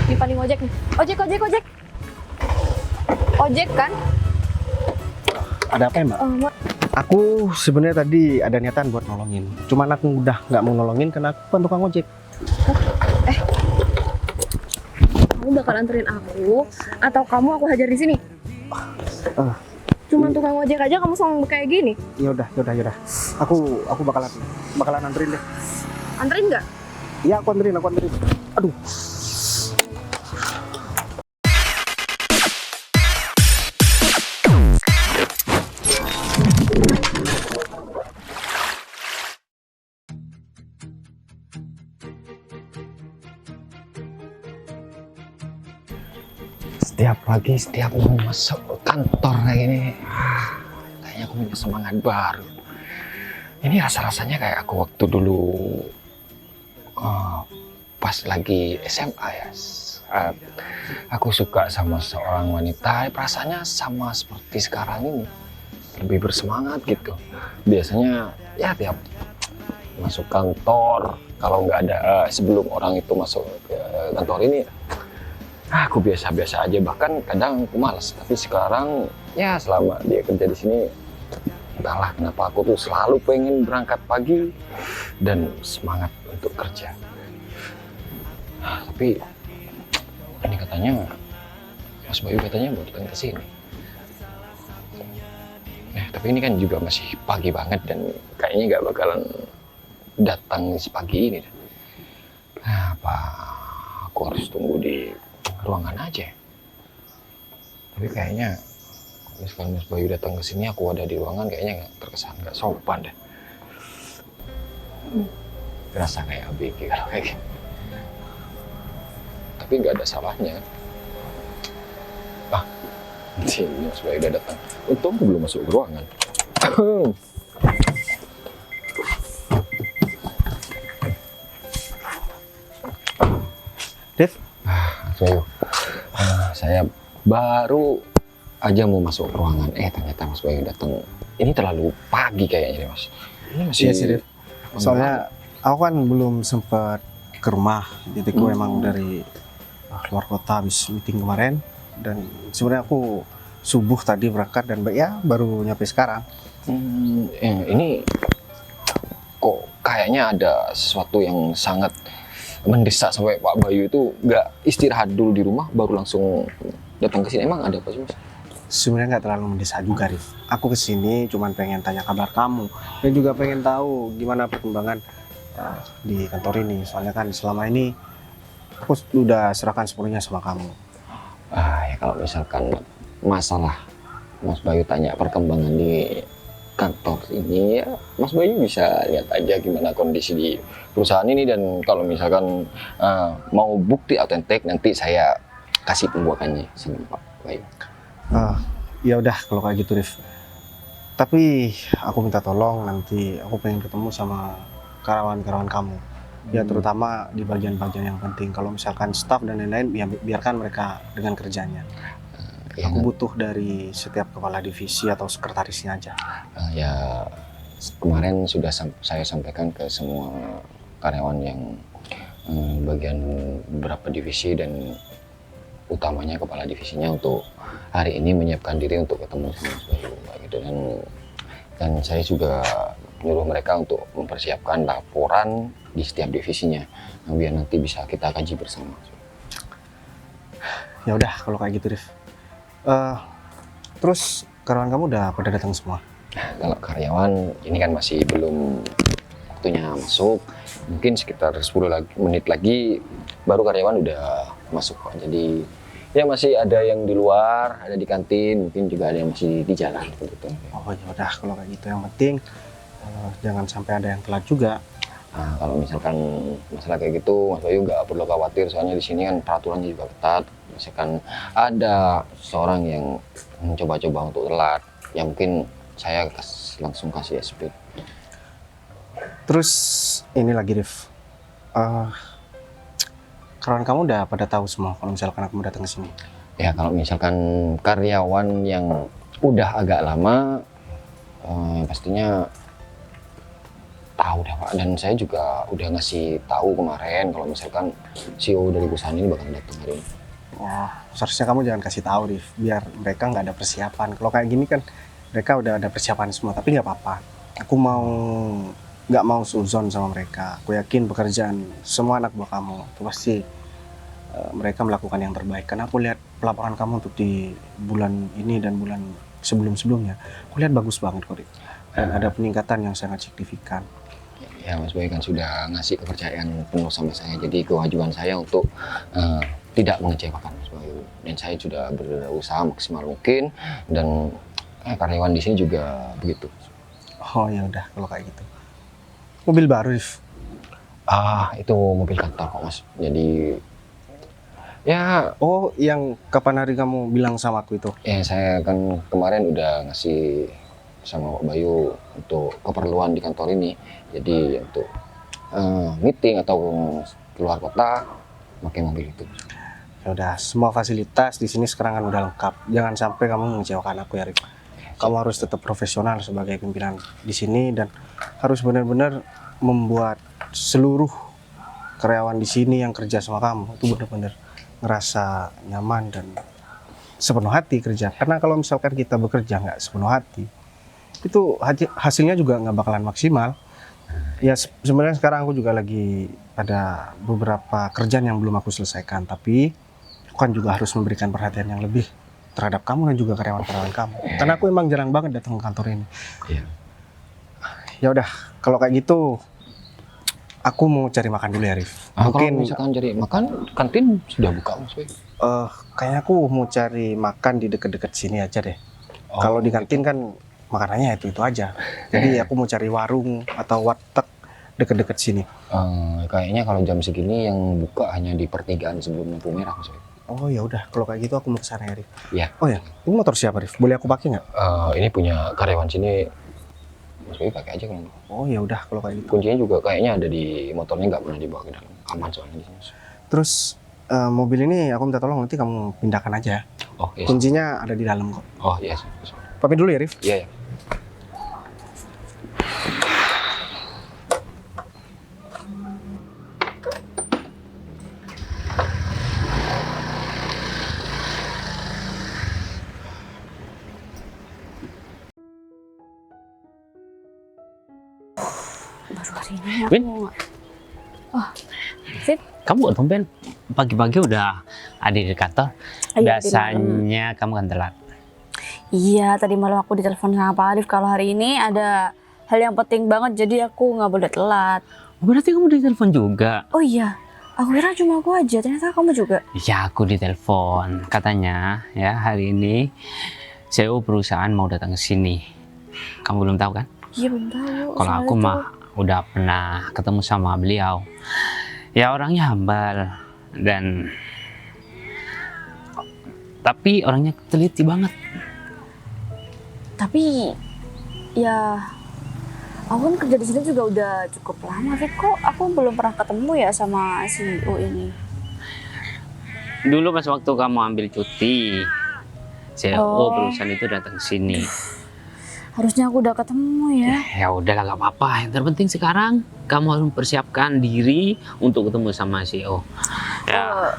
Nih paling ojek nih. Ojek, ojek, ojek. Ojek kan? Ada apa ya, Mbak? Mbak. Aku sebenarnya tadi ada niatan buat nolongin. Cuman aku udah nggak mau nolongin karena aku kan tukang ojek. Kamu bakal anterin aku atau kamu aku hajar di sini? Ah. Cuman tukang ojek aja kamu selalu kayak gini. Ya udah. Aku bakalan anterin deh. Anterin nggak? Iya, aku anterin. Aduh. Setiap pagi, setiap mau masuk kantor kayak gini, kayaknya aku punya semangat baru. Ini rasa-rasanya kayak aku waktu dulu pas lagi SMA ya. Aku suka sama seorang wanita, perasaannya sama seperti sekarang ini. Lebih bersemangat gitu. Biasanya ya tiap masuk kantor, kalau nggak ada sebelum orang itu masuk ke kantor ini, aku biasa-biasa aja, bahkan kadang aku malas. Tapi sekarang ya selama dia kerja di sini, entahlah kenapa aku tuh selalu pengen berangkat pagi dan semangat untuk kerja. Tapi ini katanya Mas Bayu katanya mau datang ke sini. Tapi ini kan juga masih pagi banget dan kayaknya nggak bakalan datang sepagi ini. Apa aku harus tunggu di ruangan aja? Tapi kayaknya misalkan Mas Bayu datang ke sini, aku ada di ruangan, kayaknya terkesan nggak sopan deh. Rasa kayak ABG kalau kayak gitu. Tapi nggak ada salahnya. Ini Mas Bayu udah datang. Untung aku belum masuk ke ruangan. Dev, Mas Bayu, saya baru aja mau masuk ke ruangan. Ternyata Mas Bayu datang. Ini terlalu pagi kayaknya nih, Mas. Ini masih. iya sih, Dev. Soalnya aku kan belum sempat ke rumah. Jadi aku emang dari luar kota habis meeting kemarin. Dan sebenarnya aku subuh tadi berangkat dan ya baru nyampe sekarang. Ini kok kayaknya ada sesuatu yang sangat mendesak sampai Pak Bayu itu nggak istirahat dulu di rumah baru langsung datang ke sini. Emang ada apa sih, Mas? Sebenarnya nggak terlalu mendesak juga, Rif. Aku kesini cuman pengen tanya kabar kamu dan juga pengen tahu gimana perkembangan di kantor ini. Soalnya kan selama ini aku udah serahkan sepenuhnya sama kamu. Ya kalau misalkan masalah Mas Bayu tanya perkembangan di kantor ini, ya Mas Bayu bisa lihat aja gimana kondisi di perusahaan ini, dan kalau misalkan mau bukti autentik nanti saya kasih pembuatannya sama Pak Bayu. Ya udah kalau kayak gitu, Rif. Tapi aku minta tolong, nanti aku pengen ketemu sama karyawan-karyawan kamu. Ya terutama di bagian-bagian yang penting. Kalau misalkan staff dan lain-lain, ya biarkan mereka dengan kerjanya. Aku butuh dari setiap kepala divisi atau sekretarisnya aja. Ya kemarin sudah saya sampaikan ke semua karyawan yang bagian beberapa divisi dan utamanya kepala divisinya untuk hari ini menyiapkan diri untuk ketemu sama Mas Bayu gitu. Dan saya juga nyuruh mereka untuk mempersiapkan laporan di setiap divisinya, biar nanti bisa kita kaji bersama. Ya udah kalau kayak gitu, Rif. Terus karyawan kamu udah pada datang semua? Kalau karyawan ini kan masih belum waktunya masuk, mungkin sekitar 10 menit lagi baru karyawan udah masuk kok. Jadi ya masih ada yang di luar, ada di kantin, mungkin juga ada yang masih di jalan gitu. Oh ya udah kalau kayak gitu, yang penting jangan sampai ada yang telat juga. Kalau misalkan masalah kayak gitu, Mas Bayu nggak perlu khawatir, soalnya di sini kan peraturannya juga ketat. Misalkan ada seorang yang mencoba-coba untuk telat, ya mungkin saya langsung kasih SP. Terus ini lagi, Rif. Karyawan kamu udah pada tahu semua kalau misalkan aku mau datang ke sini? Ya kalau misalkan karyawan yang udah agak lama, pastinya Tahu dah Pak, dan saya juga udah ngasih tahu kemarin kalau misalkan CEO dari perusahaan ini bakal datang hari ini. Oh, seharusnya kamu jangan kasih tahu, Rif, biar mereka nggak ada persiapan. Kalau kayak gini kan mereka udah ada persiapan semua, tapi nggak apa-apa. Aku nggak mau suzon sama mereka. Aku yakin pekerjaan semua anak buah kamu itu pasti mereka melakukan yang terbaik. Karena aku lihat pelaporan kamu untuk di bulan ini dan bulan sebelum-sebelumnya, aku lihat bagus banget kok, Rif. Dan ada peningkatan yang sangat signifikan. Ya Mas Boy kan sudah ngasih kepercayaan penuh sama saya, jadi kewajiban saya untuk tidak mengecewakan Mas Boy. Dan saya sudah berusaha maksimal mungkin, dan karyawan di sini juga begitu. Oh ya udah kalau kayak gitu. Mobil baru, Rif. Itu mobil kantor kok Mas. Jadi ya, Oh, yang kapan hari kamu bilang sama aku itu? ya saya kan kemarin udah ngasih sama Pak Bayu untuk keperluan di kantor ini. Jadi untuk meeting atau keluar kota pakai mobil itu. Ya udah, semua fasilitas di sini sekarang kan udah lengkap. Jangan sampai kamu mengecewakan aku ya, Rif. Kamu harus tetap profesional sebagai pimpinan di sini dan harus benar-benar membuat seluruh karyawan di sini yang kerja sama kamu itu benar-benar ngerasa nyaman dan sepenuh hati kerja. Karena kalau misalkan kita bekerja nggak sepenuh hati, itu hasilnya juga nggak bakalan maksimal. Ya sebenarnya sekarang aku juga lagi ada beberapa kerjaan yang belum aku selesaikan, tapi aku kan juga harus memberikan perhatian yang lebih terhadap kamu dan juga karyawan-karyawan kamu. Karena aku emang jarang banget datang ke kantor ini. Iya. Ya udah, kalau kayak gitu aku mau cari makan dulu ya, Rif. Kalau misalkan cari makan, kantin sudah buka Mas Boy. Kayaknya aku mau cari makan di deket-deket sini aja deh. Kalau di kantin kan makanannya itu aja. Jadi aku mau cari warung atau warteg deket-deket sini. Kayaknya kalau jam segini yang buka hanya di pertigaan sebelum lampu merah Mas Boy. Oh ya udah, kalau kayak gitu aku mau ke sana ya, Rif. Iya. Oh ya, ini motor siapa, Rif? Boleh aku pakai nggak? Ini punya karyawan sini, Mas Boy pakai aja kan. Oh ya udah, kalau kayak gitu. Kuncinya juga kayaknya ada di motornya, nggak pernah dibawa ke dalam. Aman soalnya di sini. Terus mobil ini aku minta tolong nanti kamu pindahkan aja. Oh iya. Kuncinya ada di dalam kok. Oh iya. Pamit dulu ya, Rif. Iya ya. Baru hari ini aku Win? Oh, Sip. Kamu tumben pagi-pagi udah ada di kantor. Iya, Biasanya kamu kan telat. Iya, tadi malam aku ditelepon sama Pak Arif kalau hari ini ada hal yang penting banget, jadi aku nggak boleh telat. Berarti kamu ditelepon juga? Oh iya, aku kira cuma aku aja, ternyata kamu juga. Ya, aku ditelepon. Katanya ya hari ini CEO perusahaan mau datang ke sini. Kamu belum tahu kan? Iya, belum tahu. Kalau soal aku itu. mah udah pernah ketemu sama beliau. Ya orangnya humble dan tapi orangnya teliti banget. Tapi ya aku kan kerja di sini juga udah cukup lama, Fit. Kok aku belum pernah ketemu ya sama CEO ini? Dulu pas waktu kamu ambil cuti, CEO Oh. perusahaan itu datang ke sini. Harusnya aku udah ketemu ya. Ya udahlah, gak apa-apa. Yang terpenting sekarang kamu harus mempersiapkan diri untuk ketemu sama CEO. Ya,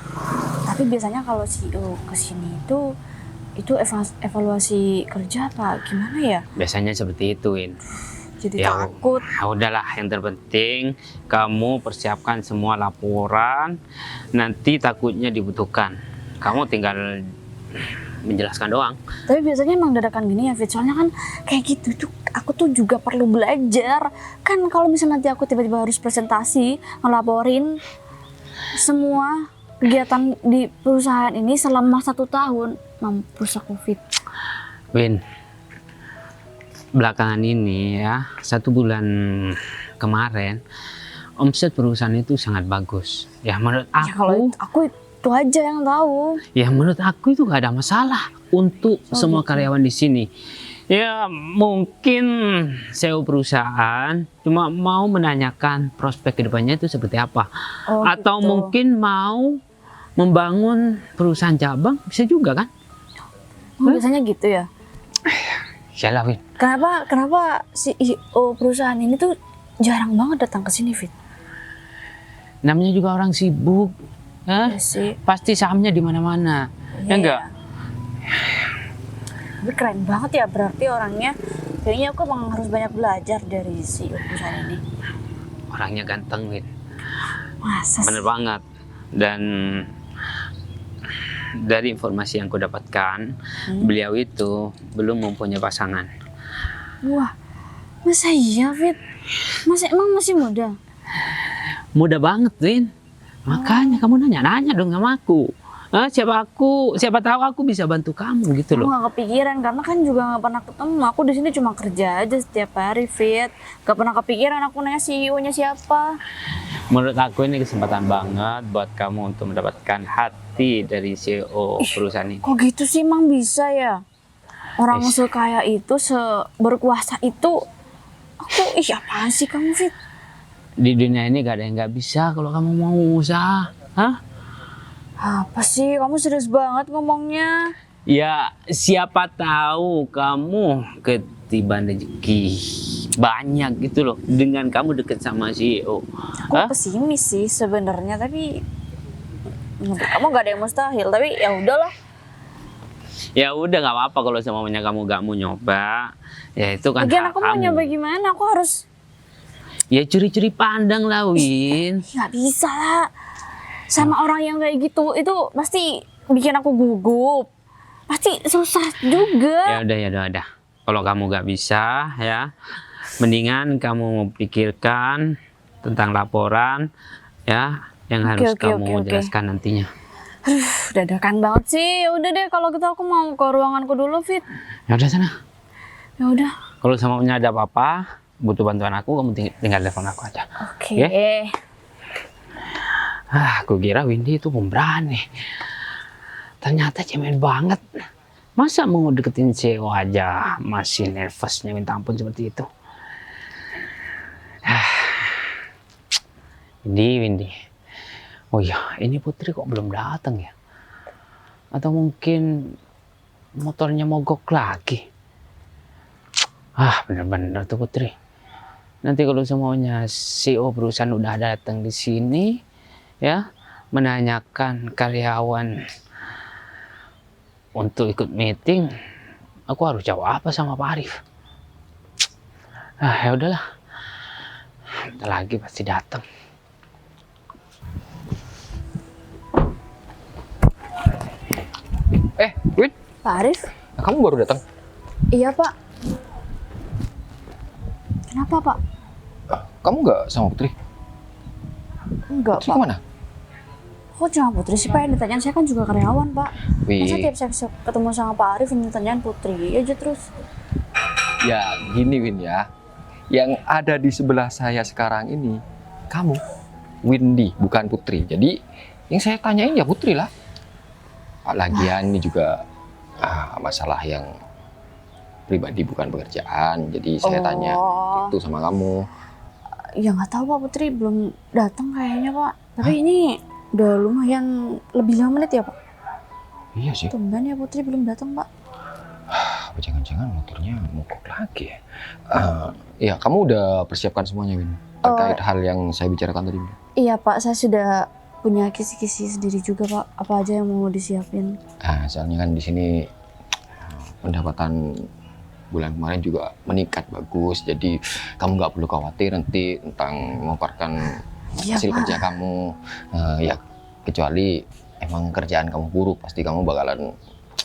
Tapi biasanya kalau CEO kesini itu evaluasi kerja apa gimana ya? biasanya seperti itu, Win. Jadi Ya, takut. Ya udahlah, yang terpenting kamu persiapkan semua laporan. Nanti takutnya dibutuhkan. Kamu tinggal menjelaskan doang. Tapi biasanya emang dadakan gini ya, Fit. Soalnya kan kayak gitu tuh aku tuh juga perlu belajar. Kan kalau misalnya nanti aku tiba-tiba harus presentasi, ngelaporin semua kegiatan di perusahaan ini selama 1 tahun, mampus aku, Fit. Win, belakangan ini ya, 1 bulan kemarin omset perusahaan itu sangat bagus. Ya menurut Ya kalau aku itu aja yang tahu. Ya menurut aku itu gak ada masalah untuk semua karyawan di sini. Ya mungkin CEO perusahaan cuma mau menanyakan prospek kedepannya itu seperti apa. Oh, Atau gitu. mungkin mau membangun perusahaan cabang, bisa juga kan? Biasanya gitu ya. Yalah, Win. Kenapa CEO perusahaan ini tuh jarang banget datang ke sini, Fit. Namanya juga orang sibuk. Hah? Iya sih. Pasti sahamnya di mana-mana. Ya Iya. enggak? Tapi keren banget ya berarti orangnya. Kayaknya aku emang harus banyak belajar dari si perusahaan ini. Orangnya ganteng, Win. Masa Bener sih? banget. Dan dari informasi yang ku dapatkan, beliau itu belum mempunyai pasangan. Wah, masa iya, Fit? Emang masih muda? Mudah banget, Win. Makanya kamu nanya-nanya dong sama aku. Siapa tahu aku bisa bantu kamu gitu Aku loh. gak kepikiran karena kan juga gak pernah ketemu. Aku di sini cuma kerja aja setiap hari, Fit. Gak pernah kepikiran aku nanya CEO-nya siapa. Menurut aku ini kesempatan banget buat kamu untuk mendapatkan hati dari CEO perusahaan ini. Kok gitu sih, emang bisa ya? Orang Is. sekaya itu, berkuasa itu. Apaan sih kamu, Fit? Di dunia ini gak ada yang gak bisa kalau kamu mau usaha. Hah? Apa sih? Kamu serius banget ngomongnya. Ya siapa tahu kamu ketiban rezeki banyak gitu loh dengan kamu deket sama CEO. Aku Hah? pesimis sih sebenarnya, tapi menurut kamu gak ada yang mustahil. Tapi ya udahlah. Ya udah nggak apa-apa kalau semuanya kamu gak mau nyoba. Ya itu kan Lagian hak aku mau kamu. nyoba gimana? Aku harus. Ya curi-curi pandang lah, Win. Nggak bisa lah. Sama orang yang kayak gitu itu pasti bikin aku gugup. Pasti susah juga. Ya udah. Kalau kamu gak bisa ya, mendingan kamu pikirkan tentang laporan ya yang harus Oke. kamu jelaskan nantinya. Dadakan banget sih. Ya udah deh kalau gitu aku mau ke ruanganku dulu, Fit. Ya udah sana. Ya udah. Kalau semuanya ada apa-apa, butuh bantuan aku, kamu tinggal telepon aku aja. Oke. Ya? Aku kira Windy itu pemberani. Ternyata cemen banget. Masa mau deketin CEO aja masih nervousnya minta ampun seperti itu. Windy. Oh ya, ini Putri kok belum datang ya? Atau mungkin motornya mogok lagi? Bener-bener tuh Putri. Nanti kalau semuanya CEO perusahaan udah datang di sini, ya, menanyakan karyawan untuk ikut meeting, aku harus jawab apa sama Pak Arif? Ya udahlah, bentar lagi pasti datang. Win, Pak Arif? kamu baru datang? Iya, Pak. Kenapa, Pak? Kamu nggak sama Putri? Enggak, Putri Pak. kemana? Kok cuma Putri sih, Pak? Yang ditanyain saya kan juga karyawan, Pak. Masa Wih, tiap saya ketemu sama Pak Arif yang ditanyain Putri aja terus. ya gini Win ya. Yang ada di sebelah saya sekarang ini, kamu, Windy, bukan Putri. Jadi yang saya tanyain ya Putri lah. Lagian ini juga masalah yang pribadi bukan pekerjaan. Jadi saya tanya Oh. itu sama kamu. Ya nggak tahu, Pak. Putri belum datang kayaknya, Pak. Tapi ini udah lumayan lebih 5 menit ya, Pak. Iya sih. Tumben ya Putri belum datang, Pak. Apa jangan-jangan motornya mogok lagi ya? Ya, kamu udah persiapkan semuanya, Win, terkait hal yang saya bicarakan tadi. Iya, Pak. Saya sudah punya kisi-kisi sendiri juga, Pak. Apa aja yang mau disiapin? Soalnya kan di sini pendapatan bulan kemarin juga meningkat bagus, jadi kamu nggak perlu khawatir nanti tentang memaparkan Iya, hasil Pak. kerja kamu. Ya kecuali emang kerjaan kamu buruk, pasti kamu bakalan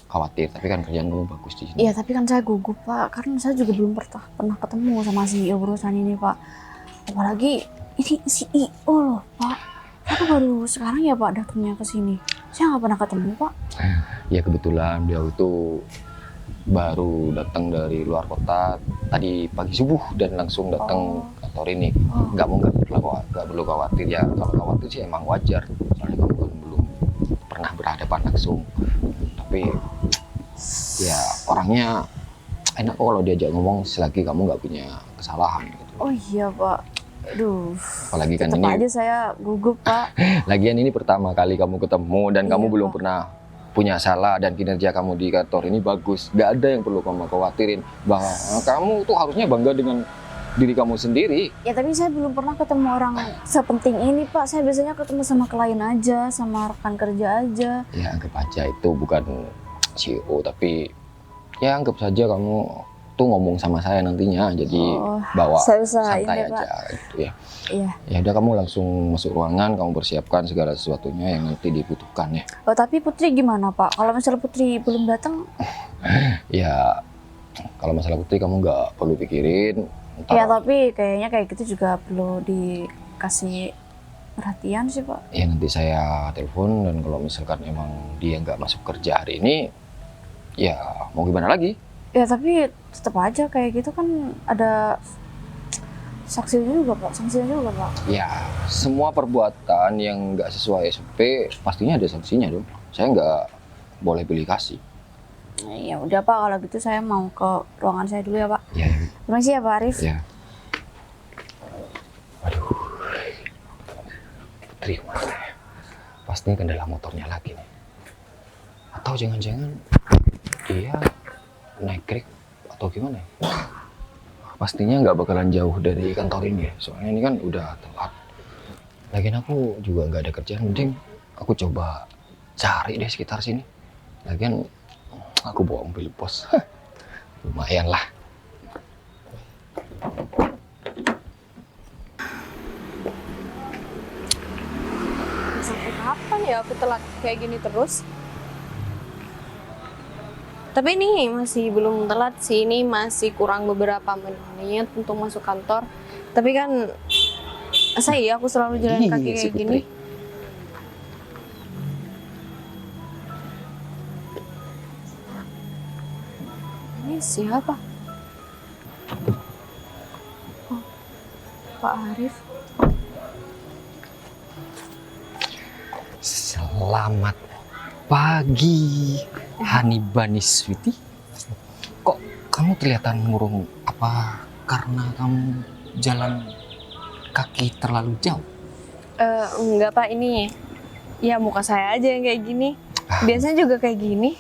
khawatir. Tapi kan kerjaan kamu bagus di sini. Iya, tapi kan saya gugup, Pak. Karena saya juga belum pernah ketemu sama CEO perusahaan ini, Pak. Apalagi ini CEO loh, Pak. Saya baru sekarang ya, Pak, datangnya ke sini. Saya nggak pernah ketemu, Pak. Ya kebetulan dia itu baru datang dari luar kota tadi pagi subuh dan langsung datang kantor ini. Nggak perlu khawatir ya. Kalau khawatir sih emang wajar. Soalnya kamu kan belum pernah berhadapan langsung. Tapi ya orangnya enak kok kalau diajak ngomong selagi kamu nggak punya kesalahan gitu. Oh iya, Pak. Aduh. Apalagi kan Tetap ini aja saya gugup, Pak. lagian ini pertama kali kamu ketemu dan kamu Iya, belum Pak. pernah punya salah dan kinerja kamu di kantor ini bagus. Gak ada yang perlu kamu khawatirin. Bahwa kamu tuh harusnya bangga dengan diri kamu sendiri. Ya tapi saya belum pernah ketemu orang sepenting ini Pak. Saya biasanya ketemu sama klien aja, sama rekan kerja aja. Ya anggap aja itu bukan CEO, tapi ya anggap saja kamu tuh ngomong sama saya nantinya, jadi bawa saya usahain santai deh, Pak. aja gitu ya. Iya. Ya udah, kamu langsung masuk ruangan, kamu persiapkan segala sesuatunya yang nanti dibutuhkan ya. Oh tapi Putri gimana Pak? Kalau misalnya Putri belum datang, Ya kalau masalah Putri kamu nggak perlu pikirin. Ntar, ya tapi kayaknya kayak gitu juga perlu dikasih perhatian sih Pak. ya nanti saya telepon, dan kalau misalkan emang dia nggak masuk kerja hari ini, ya mau gimana lagi? Ya tapi tetap aja kayak gitu kan ada saksinya juga Pak, sanksinya juga Pak. Ya semua perbuatan yang nggak sesuai SOP pastinya ada sanksinya dong. Saya nggak boleh pilih kasih. Ya udah Pak, kalau gitu saya mau ke ruangan saya dulu ya Pak. Ya, Terima kasih ya Pak Arif. ya. Waduh, Putri kemana ya? Pasti kendala motornya lagi nih. Atau jangan-jangan dia naik Grab atau gimana ya? Pastinya nggak bakalan jauh dari kantor ini ya, soalnya ini kan udah telat. Lagian aku juga nggak ada kerjaan, mending aku coba cari deh sekitar sini. Lagian aku bawa mobil bos, lumayan lah. Sampai kapan ya aku telat kayak gini terus? Tapi ini masih belum telat sih, ini masih kurang beberapa menit untuk masuk kantor. Tapi kan, masa iya aku selalu jalan kaki Ih, si kayak gini? Putri. Ini siapa? Oh, Pak Arif. Selamat pagi, Hanibani Sweetie. Kok kamu kelihatan murung? Apa karena kamu jalan kaki terlalu jauh? Enggak Pak, ini ya muka saya aja yang kayak gini. Biasanya juga kayak gini.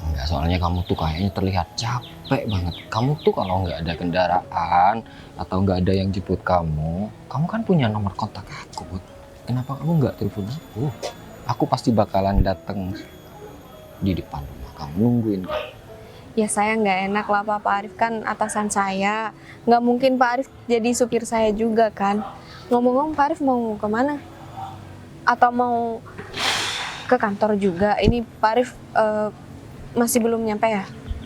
Enggak, soalnya kamu tuh kayaknya terlihat capek banget. Kamu tuh kalau nggak ada kendaraan atau nggak ada yang jemput kamu kan punya nomor kontak aku, Bud. Kenapa kamu nggak telepon aku? Aku pasti bakalan datang di depan rumah kamu, nungguin kamu. Ya saya nggak enak lah Pak Arif kan atasan saya. Nggak mungkin Pak Arif jadi supir saya juga kan. Ngomong-ngomong Pak Arif mau kemana? Atau mau ke kantor juga? Ini Pak Arif masih belum nyampe ya?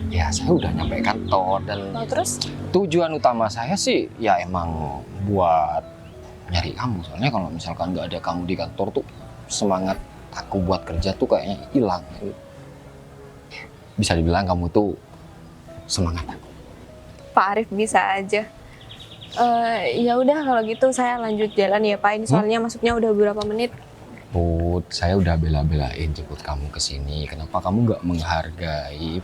Ya saya udah nyampe kantor, dan Oh, terus? tujuan utama saya sih ya emang buat nyari kamu. Soalnya kalau misalkan nggak ada kamu di kantor tuh semangat aku buat kerja tuh kayaknya hilang. Bisa dibilang kamu tuh semangat aku. Pak Arif bisa aja. Ya udah kalau gitu saya lanjut jalan ya Pak. Ini soalnya masuknya udah beberapa menit. Put, saya udah bela-belain jemput kamu ke sini. Kenapa kamu nggak menghargai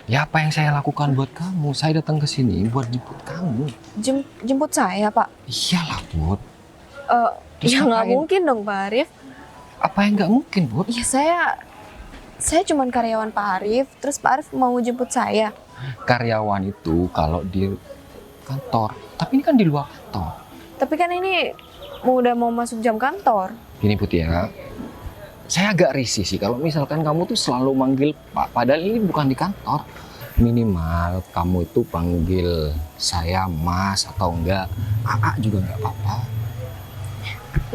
ya apa yang saya lakukan buat kamu? Saya datang ke sini buat jemput kamu. Jemput saya Pak. Iyalah, Put. Terus Ya nggak ngapain? mungkin dong Pak Arif. Apa yang nggak mungkin, Put? Ya saya cuman karyawan Pak Arif. Terus Pak Arif mau jemput saya. Karyawan itu kalau di kantor, tapi ini kan di luar kantor. Tapi kan ini udah mau masuk jam kantor. Gini Put ya, saya agak risih sih kalau misalkan kamu tuh selalu manggil Pak, padahal ini bukan di kantor. Minimal kamu itu panggil saya Mas atau enggak AA juga nggak apa-apa.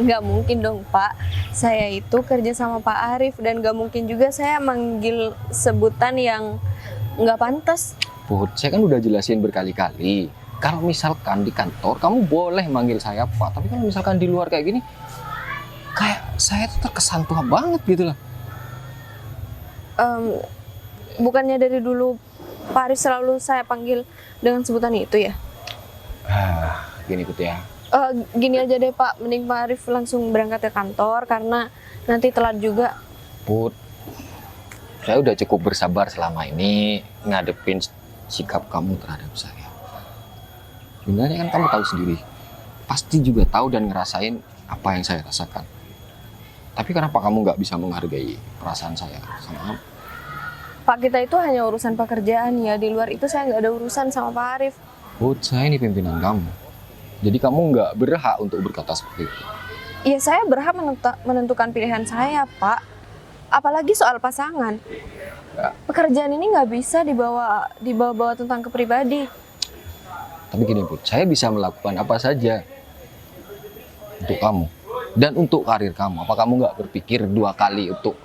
Nggak mungkin dong Pak. Saya itu kerja sama Pak Arif dan nggak mungkin juga saya manggil sebutan yang nggak pantas. Put, saya kan udah jelasin berkali-kali. Kalau misalkan di kantor kamu boleh manggil saya Pak, tapi kalau misalkan di luar kayak gini, kayak saya tuh terkesan tua banget gitu lah. Bukannya dari dulu Pak Arif selalu saya panggil dengan sebutan itu ya? Gini Put ya. Gini aja deh Pak, mending Pak Arif langsung berangkat ke kantor karena nanti telat juga. Put, saya udah cukup bersabar selama ini ngadepin sikap kamu terhadap saya. Sebenarnya kan kamu tahu sendiri, pasti juga tahu dan ngerasain apa yang saya rasakan. Tapi kenapa kamu nggak bisa menghargai perasaan saya sama kamu? Pak, kita itu hanya urusan pekerjaan ya, di luar itu saya nggak ada urusan sama Pak Arif. Put, saya ini pimpinan kamu. Jadi kamu nggak berhak untuk berkata seperti itu. Ya saya berhak menentukan pilihan saya, Pak. Apalagi soal pasangan. Ya. Pekerjaan ini nggak bisa dibawa tentang ke pribadi. Tapi gini Put, saya bisa melakukan apa saja untuk kamu dan untuk karir kamu. Apa kamu nggak berpikir 2 kali untuk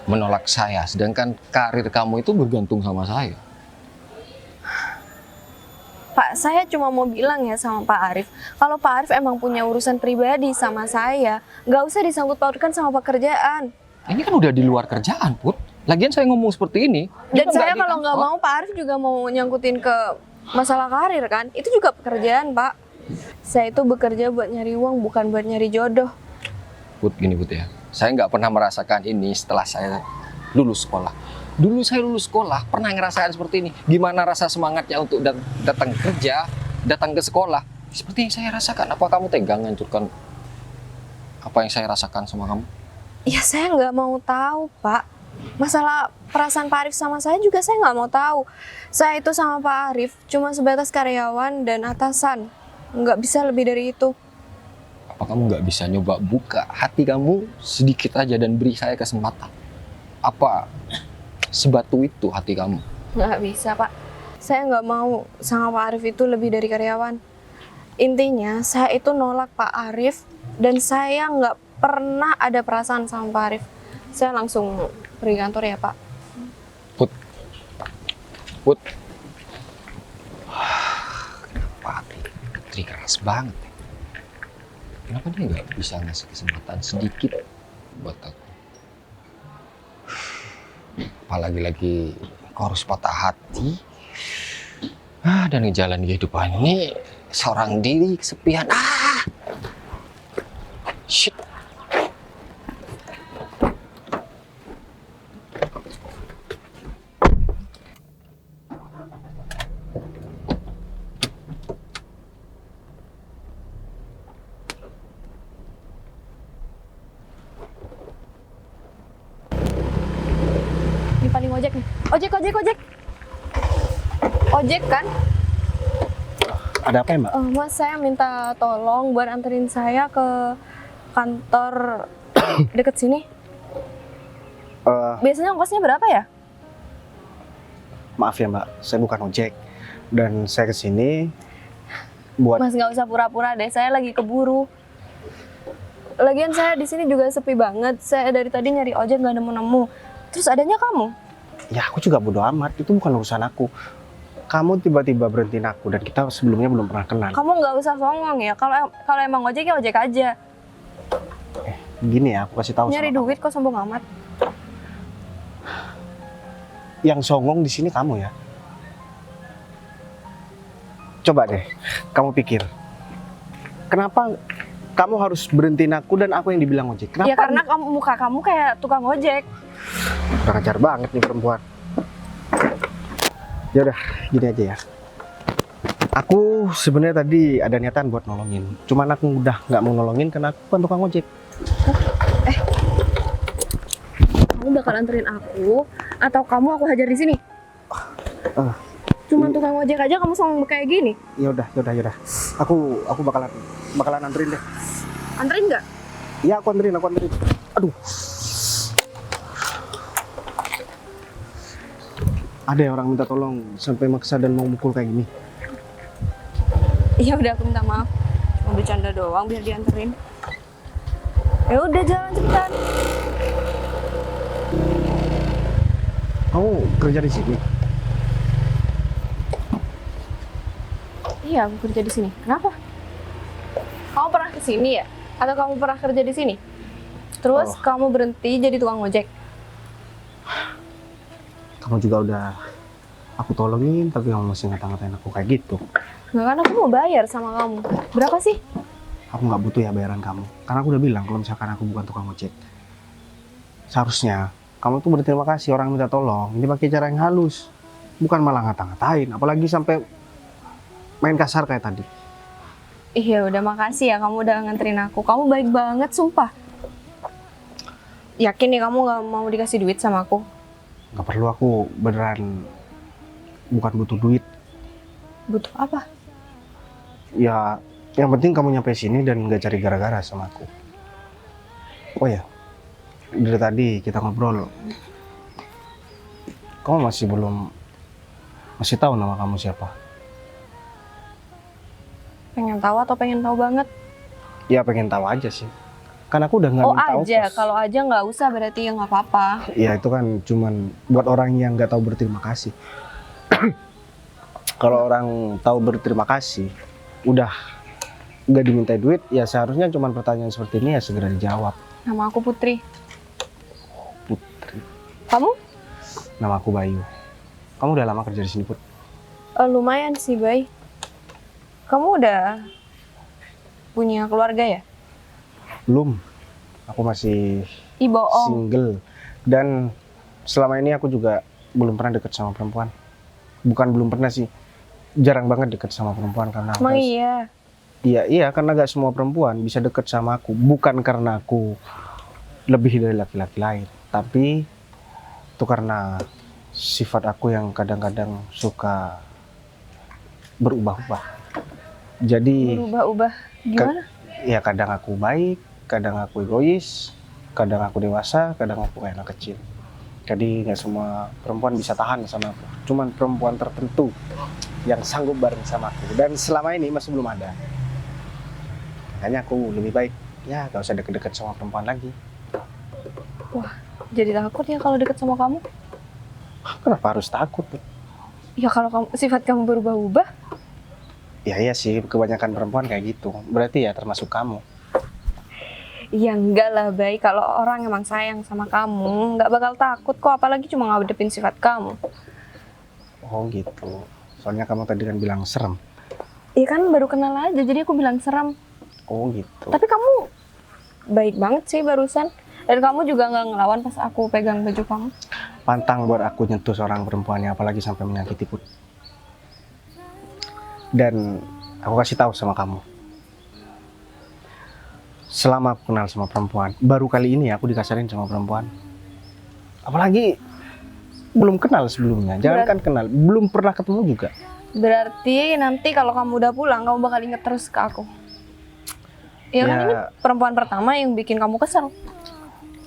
menolak saya, sedangkan karir kamu itu bergantung sama saya? Pak, saya cuma mau bilang ya sama Pak Arif, kalau Pak Arif emang punya urusan pribadi sama saya, nggak usah disangkut pautkan sama pekerjaan. Ini kan udah di luar kerjaan, Put. Lagian saya ngomong seperti ini. Dan juga saya di kalau nggak kantor. mau, Pak Arif juga mau nyangkutin ke masalah karir kan? Itu juga pekerjaan, Pak. Saya itu bekerja buat nyari uang, bukan buat nyari jodoh. Put, gini Put ya. Saya nggak pernah merasakan ini setelah saya lulus sekolah. Dulu saya lulus sekolah, pernah ngerasain seperti ini. Gimana rasa semangatnya untuk datang kerja, datang ke sekolah. Seperti yang saya rasakan. Apa kamu tega ngancurkan apa yang saya rasakan sama kamu? Ya saya nggak mau tahu, Pak. Masalah perasaan Pak Arif sama saya juga saya nggak mau tahu. Saya itu sama Pak Arif cuma sebatas karyawan dan atasan. Nggak bisa lebih dari itu. Apa kamu nggak bisa nyoba buka hati kamu sedikit aja dan beri saya kesempatan? Apa sebatu itu hati kamu? Nggak bisa, Pak. Saya nggak mau sama Pak Arif itu lebih dari karyawan. Intinya, saya itu nolak Pak Arif dan saya nggak pernah ada perasaan sama Pak Arif. Saya langsung pergi kantor ya, Pak. Put. Kenapa hati Putri keras banget ya? Kenapa dia nggak bisa ngasih kesempatan sedikit buat aku? Apalagi lagi kau harus patah hati. Dan jalan kehidupan ini seorang diri kesepian. Shit. Ini paling ojek nih. Ojek. Ojek kan? Ada apa ya, Mbak? Mas, saya minta tolong buat anterin saya ke kantor deket sini. Biasanya ongkosnya berapa ya? Maaf ya, Mbak, saya bukan ojek dan saya kesini buat Mas nggak usah pura-pura deh, saya lagi keburu. Lagian saya di sini juga sepi banget. Saya dari tadi nyari ojek nggak nemu-nemu. Terus adanya kamu? ya aku juga bodo amat, itu bukan urusan aku. Kamu tiba-tiba berhentiin aku dan kita sebelumnya belum pernah kenal. Kamu nggak usah songong ya. Kalau emang ojek ya ojek aja. Gini ya, aku kasih tahu Nyari sama duit kok sombong amat. kamu. Yang songong di sini kamu ya. Coba deh, kamu pikir. Kenapa kamu harus berhentiin aku dan aku yang dibilang ojek? Kenapa? Ya karena muka kamu kayak tukang ojek. Udah ngajar banget nih perempuan. Ya udah, gini aja ya. Aku sebenarnya tadi ada niatan buat nolongin. Cuman aku udah nggak mau nolongin karena aku kan tukang ojek. Kamu bakal anterin aku atau kamu aku hajar di sini? Cuman tukang ojek aja kamu songong kayak gini. Ya udah. Aku bakalan anterin deh. Anterin nggak? Iya, aku anterin. Aduh. Ada ya orang minta tolong sampai maksa dan mau mukul kayak gini. Ya udah, aku minta maaf. Mau bercanda doang biar dianterin. Ya udah, jalan cepetan. Kamu kerja di sini? Iya, aku kerja di sini. Kenapa? Kamu pernah ke sini ya? Atau kamu pernah kerja di sini? Terus kamu berhenti jadi tukang ojek? Kamu juga udah aku tolongin tapi kamu masih ngata-ngatain aku kayak gitu. Nggak, kan aku mau bayar sama kamu. Berapa sih? Aku nggak butuh ya bayaran kamu. Karena aku udah bilang kalau misalkan aku bukan tukang ojek. Seharusnya kamu tuh berterima kasih orang minta tolong. Ini pakai cara yang halus. Bukan malah ngata-ngatain. Apalagi sampai main kasar kayak tadi. Iya, udah makasih ya kamu udah nganterin aku. Kamu baik banget, sumpah. Yakin nih kamu nggak mau dikasih duit sama aku? Nggak perlu, aku beneran bukan butuh duit. Butuh apa? Ya, yang penting kamu nyampe sini dan nggak cari gara-gara sama aku. Oh ya, dari tadi kita ngobrol, kamu masih tahu nama kamu siapa? Pengen tahu atau pengen tahu banget? Ya pengen tahu aja sih. Kan aku udah nggak Oh minta aja, ongkos. kalau aja nggak usah berarti ya nggak apa-apa. Ya itu kan cuman buat orang yang nggak tahu berterima kasih. Kalau orang tahu berterima kasih, udah nggak diminta duit, ya seharusnya cuman pertanyaan seperti ini ya segera dijawab. Nama aku Putri. Putri. Kamu? Nama aku Bayu. Kamu udah lama kerja di sini, Put? Lumayan sih, Bay. Kamu udah punya keluarga ya? Belum. Aku masih Ih, bohong. single. Dan selama ini aku juga belum pernah deket sama perempuan. Bukan belum pernah sih. Jarang banget deket sama perempuan karena Emang iya? Iya, karena gak semua perempuan bisa deket sama aku. Bukan karena aku lebih dari laki-laki lain, tapi itu karena sifat aku yang kadang-kadang suka berubah-ubah. Jadi Berubah-ubah gimana? ya kadang aku baik, kadang aku egois, kadang aku dewasa, kadang aku kayak anak kecil. Jadi nggak semua perempuan bisa tahan sama aku. Cuman perempuan tertentu yang sanggup bareng sama aku. Dan selama ini masih belum ada. Makanya aku lebih baik ya gak usah deket-deket sama perempuan lagi. Wah, jadi takut ya kalau deket sama kamu? Kenapa harus takut? Ya kalau sifat kamu berubah-ubah, Ya iya sih, kebanyakan perempuan kayak gitu. Berarti ya termasuk kamu. ya enggak lah, Bay. Kalau orang emang sayang sama kamu, nggak bakal takut kok. Apalagi cuma ngadepin sifat kamu. Oh gitu. Soalnya kamu tadi kan bilang serem. Iya kan baru kenal aja, jadi aku bilang seram. Oh gitu. Tapi kamu baik banget sih barusan. Dan kamu juga nggak ngelawan pas aku pegang baju kamu. Pantang buat aku nyentuh seorang perempuan yang apalagi sampai menyakiti Put. Dan aku kasih tahu sama kamu. Selama aku kenal sama perempuan, baru kali ini aku dikasarin sama perempuan. Apalagi belum kenal sebelumnya. Jangankan kenal, belum pernah ketemu juga. Berarti nanti kalau kamu udah pulang, kamu bakal inget terus ke aku. Ya kan Ya. ini perempuan pertama yang bikin kamu kesel.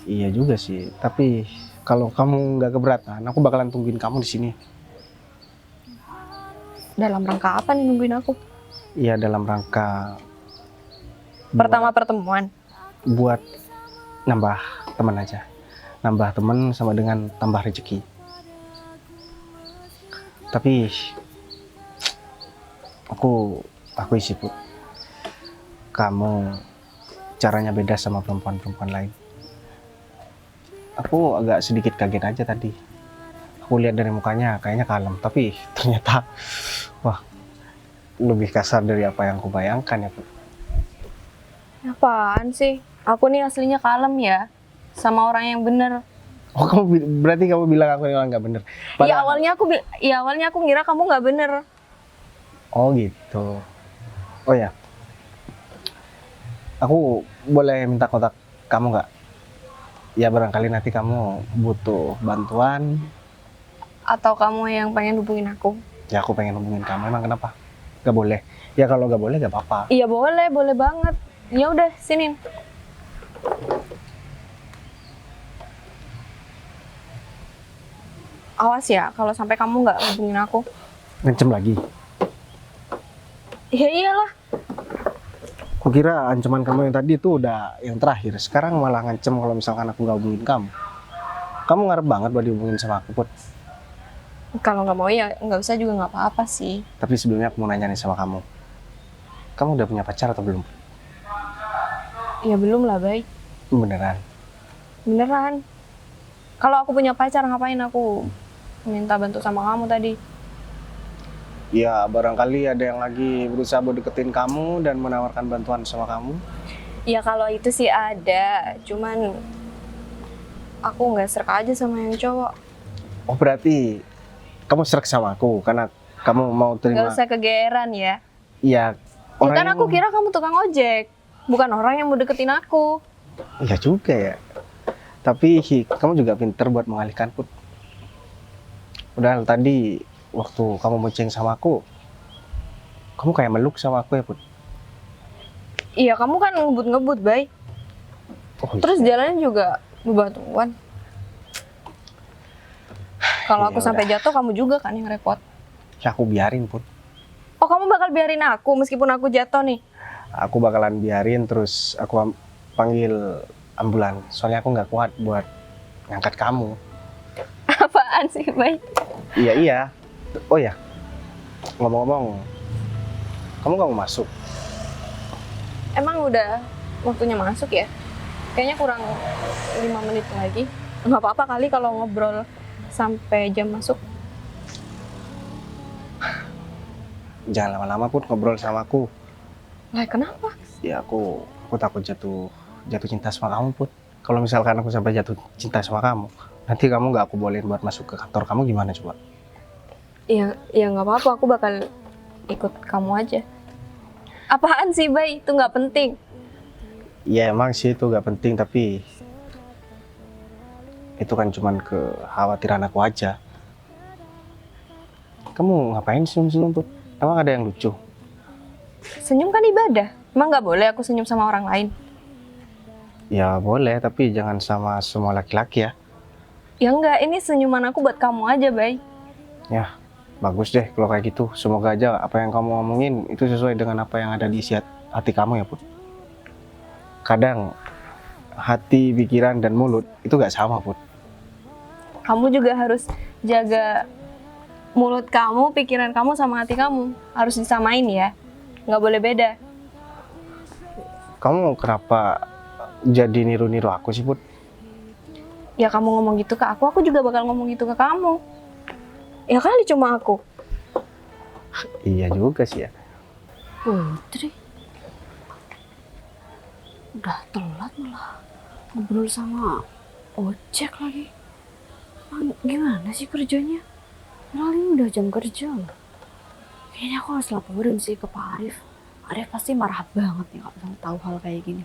Iya juga sih, tapi kalau kamu nggak keberatan, aku bakalan tungguin kamu di sini. Dalam rangka apa nih nungguin aku? Iya, dalam rangka Pertama pertemuan. buat nambah teman aja. Nambah teman sama dengan tambah rezeki. Tapi aku isi Put. Kamu caranya beda sama perempuan-perempuan lain. Aku agak sedikit kaget aja tadi. Aku lihat dari mukanya kayaknya kalem, tapi ternyata wah, lebih kasar dari apa yang aku bayangkan ya, Put. Apaan sih? Aku nih aslinya kalem ya. Sama orang yang bener. Oh, berarti kamu bilang aku yang nggak bener. Ya awalnya aku ngira kamu nggak bener. Oh gitu. Oh ya. Aku boleh minta kontak kamu nggak? Ya barangkali nanti kamu butuh bantuan. Atau kamu yang pengen hubungin aku? Ya aku pengen hubungin kamu. Emang kenapa? Gak boleh. Ya kalau gak boleh gak apa-apa. Iya boleh banget. Ya udah, sini. Awas ya, kalau sampai kamu nggak hubungin aku. Ngancem lagi. Ya iyalah. Kukira ancaman kamu yang tadi itu udah yang terakhir. Sekarang malah ngancem kalau misalkan aku gak hubungin kamu. Kamu ngarep banget buat dihubungin sama aku, Put. Kalau nggak mau ya nggak usah juga nggak apa-apa sih. Tapi sebelumnya aku mau nanya nih sama kamu. Kamu udah punya pacar atau belum? Ya belum lah, Bay. Beneran. Beneran. Kalau aku punya pacar ngapain aku minta bantu sama kamu tadi? Ya barangkali ada yang lagi berusaha buat deketin kamu dan menawarkan bantuan sama kamu. Ya kalau itu sih ada, cuman aku nggak serak aja sama yang cowok. Oh berarti kamu serak sama aku karena kamu mau Nggak terima. usah kegeeran ya. Iya. Ya kan aku kira kamu tukang ojek, bukan orang yang mau deketin aku. Iya juga ya. Tapi kamu juga pinter buat mengalihkan Put. Udah tadi waktu kamu bonceng sama aku, Kamu kayak meluk sama aku ya, Put? Iya, kamu kan ngebut-ngebut, Bay. Oh, iya. Terus jalannya juga bebatuan. Kalau aku Ya sampai jatuh, kamu juga kan yang repot. Ya aku biarin, Put. Oh, kamu bakal biarin aku meskipun aku jatuh nih? Aku bakalan biarin, terus aku panggil ambulan. Soalnya aku nggak kuat buat ngangkat kamu. Apaan sih, Bay? Iya, iya. Oh ya, ngomong-ngomong, kamu nggak mau masuk? Emang udah waktunya masuk ya? Kayaknya kurang 5 menit lagi. Nggak apa-apa kali kalau ngobrol sampai jam masuk. Jangan lama-lama, Put, ngobrol sama aku. Lah, kenapa? Ya aku takut jatuh cinta sama kamu, Put. Kalau misalkan aku sampai jatuh cinta sama kamu, nanti kamu nggak aku bolehin buat masuk ke kantor kamu, gimana coba? Ya nggak apa-apa, aku bakal ikut kamu aja. Apaan sih, Bay? Itu nggak penting. Ya emang sih itu nggak penting, tapi itu kan cuman kekhawatiran aku aja. Kamu ngapain senyum-senyum, Put? Emang ada yang lucu? Senyum kan ibadah. Emang nggak boleh aku senyum sama orang lain? Ya boleh, tapi jangan sama semua laki-laki ya. Ya enggak, ini senyuman aku buat kamu aja, Bay. Ya, bagus deh kalau kayak gitu. Semoga aja apa yang kamu ngomongin itu sesuai dengan apa yang ada di isi hati kamu ya, Put. Kadang hati, pikiran, dan mulut itu gak sama, Put. Kamu juga harus jaga mulut kamu, pikiran kamu, sama hati kamu. Harus disamain ya. Nggak boleh beda. Kamu kenapa jadi niru-niru aku sih, Put? Ya kamu ngomong gitu ke aku juga bakal ngomong gitu ke kamu. Ya kali cuma aku. Iya juga sih ya. Putri udah telat malah ngobrol sama ojek lagi. Gimana sih kerjanya? Padahal ini udah jam kerja loh. Kayaknya aku harus laporin sih ke Pak Arif. Pak Arif pasti marah banget nih kalau tahu hal kayak gini.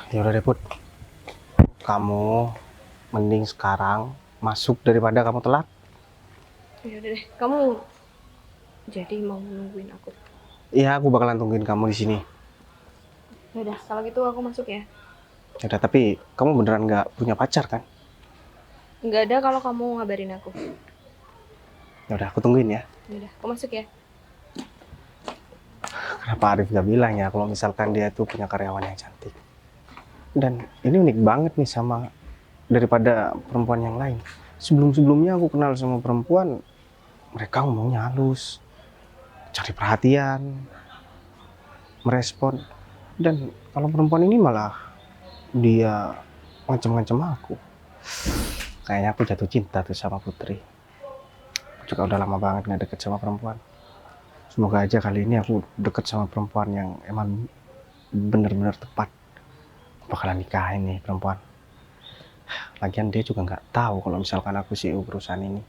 Ya udah deh, Put. Kamu mending sekarang masuk daripada kamu telat. Ya udah deh, kamu jadi mau nungguin aku. Iya, aku bakalan tungguin kamu di sini. Ya udah, kalau gitu aku masuk ya. Ya udah, tapi kamu beneran nggak punya pacar kan? Nggak ada kalau kamu ngabarin aku. Ya udah, aku tungguin ya. Ya udah, aku masuk ya. Kenapa Arif nggak bilang ya kalau misalkan dia tuh punya karyawan yang cantik? Dan ini unik banget nih sama daripada perempuan yang lain. Sebelum-sebelumnya aku kenal sama perempuan, mereka ngomongnya halus, cari perhatian, merespon. Dan kalau perempuan ini malah dia ngancem-ngancem aku. Kayaknya aku jatuh cinta tuh sama Putri. Aku juga udah lama banget nggak deket sama perempuan. Semoga aja kali ini aku deket sama perempuan yang emang bener-bener tepat. Bakalan nikahin nih perempuan. Lagian dia juga nggak tahu kalau misalkan aku CEO perusahaan ini.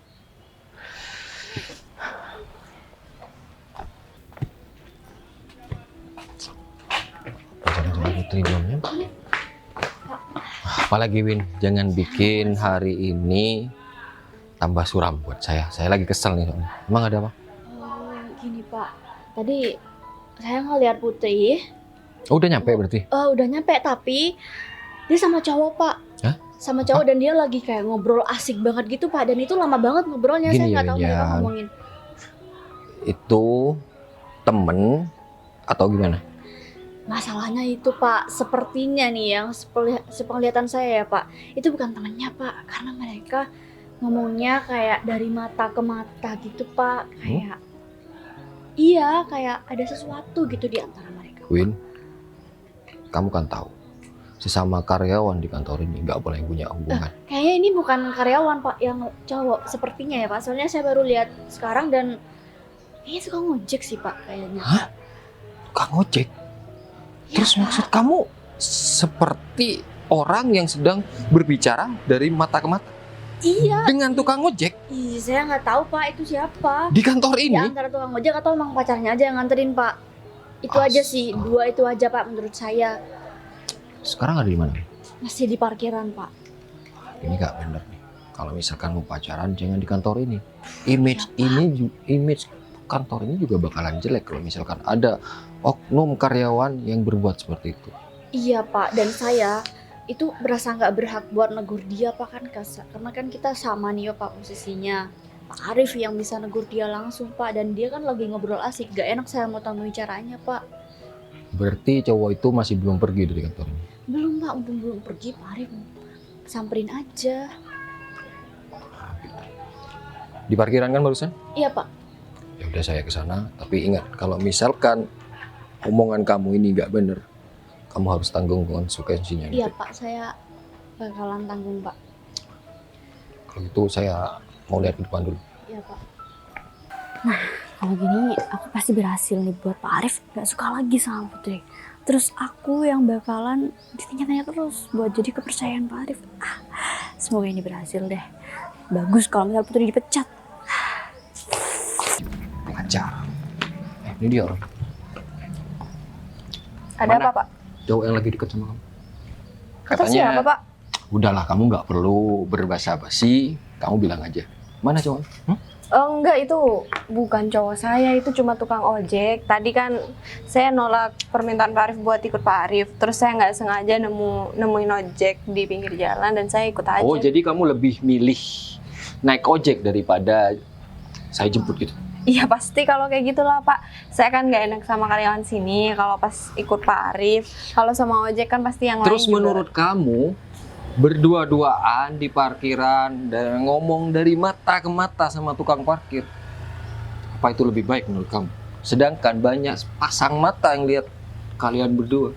Jangan Putri belum ya? Apalagi Win, jangan bikin hari ini tambah suram buat saya. Saya lagi kesel nih soalnya. Emang ada apa? Gini Pak, tadi saya ngeliat Putri. Oh, udah nyampe berarti? Udah nyampe, tapi dia sama cowok Pak. Hah? Sama cowok dan dia lagi kayak ngobrol asik banget gitu Pak. Dan itu lama banget ngobrolnya, Gini, saya nggak tahu Yan. mereka ngomongin. Itu temen atau gimana? Masalahnya itu Pak, sepertinya nih yang sepenglihatan saya ya Pak, itu bukan temannya Pak, karena mereka ngomongnya kayak dari mata ke mata gitu Pak, kayak iya kayak ada sesuatu gitu di antara mereka. Win, kamu kan tahu sesama karyawan di kantor ini nggak boleh punya hubungan. Kayaknya ini bukan karyawan Pak, yang cowok sepertinya ya Pak, soalnya saya baru lihat sekarang dan kayaknya suka ngojek sih Pak kayaknya. Hah? Kang ojek? Terus Iya, maksud kamu seperti orang yang sedang berbicara dari mata ke mata Iya, dengan tukang ojek ih saya nggak tahu Pak itu siapa. di kantor Ya ini? antara tukang ojek atau emang pacarnya aja yang nganterin Pak. Itu aja sih, Astaga. dua itu aja Pak menurut saya. Sekarang ada di mana? Masih di parkiran Pak. Ini nggak bener nih. kalau misalkan mau pacaran jangan di kantor ini. Image kantor ini juga bakalan jelek kalau misalkan ada oknum karyawan yang berbuat seperti itu. Iya Pak, dan saya itu berasa nggak berhak buat negur dia Pak, kan karena kan kita sama nih ya Pak posisinya. Pak Arif yang bisa negur dia langsung Pak, dan dia kan lagi ngobrol asik, gak enak saya mau tanggung caranya Pak. Berarti cowok itu masih belum pergi dari kantor ini? Belum Pak, belum pergi Pak Arif, samperin aja. Di parkiran kan barusan? Iya Pak. Ya udah saya ke sana, tapi ingat kalau misalkan omongan kamu ini nggak bener, kamu harus tanggung konsekuensinya. Iya gitu. Pak, saya bakalan tanggung Pak. Kalau gitu saya mau lihat ke depan dulu. Iya Pak. Nah, kalau gini aku pasti berhasil nih buat Pak Arif gak suka lagi sama Putri. Terus aku yang bakalan ditanya-tanya terus buat jadi kepercayaan Pak Arif. Semoga ini berhasil deh. Bagus kalau misal Putri dipecat. Pacar. Ini dia orang. Ada Mana? apa Pak? Cowok yang lagi deket sama kamu. Kata siapa Pak? Udahlah kamu nggak perlu berbasa-basi, kamu bilang aja. Mana cowok? Enggak, itu bukan cowok saya, itu cuma tukang ojek. Tadi kan saya nolak permintaan Pak Arif buat ikut Pak Arif. Terus saya nggak sengaja nemuin ojek di pinggir jalan dan saya ikut aja. Oh jadi kamu lebih milih naik ojek daripada saya jemput gitu? Iya pasti kalau kayak gitulah Pak. Saya kan nggak enak sama karyawan sini kalau pas ikut Pak Arif. Kalau sama ojek kan pasti yang Terus lain juga. menurut kamu berdua-duaan di parkiran dan ngomong dari mata ke mata sama tukang parkir, apa itu lebih baik menurut kamu? Sedangkan banyak pasang mata yang lihat kalian berdua.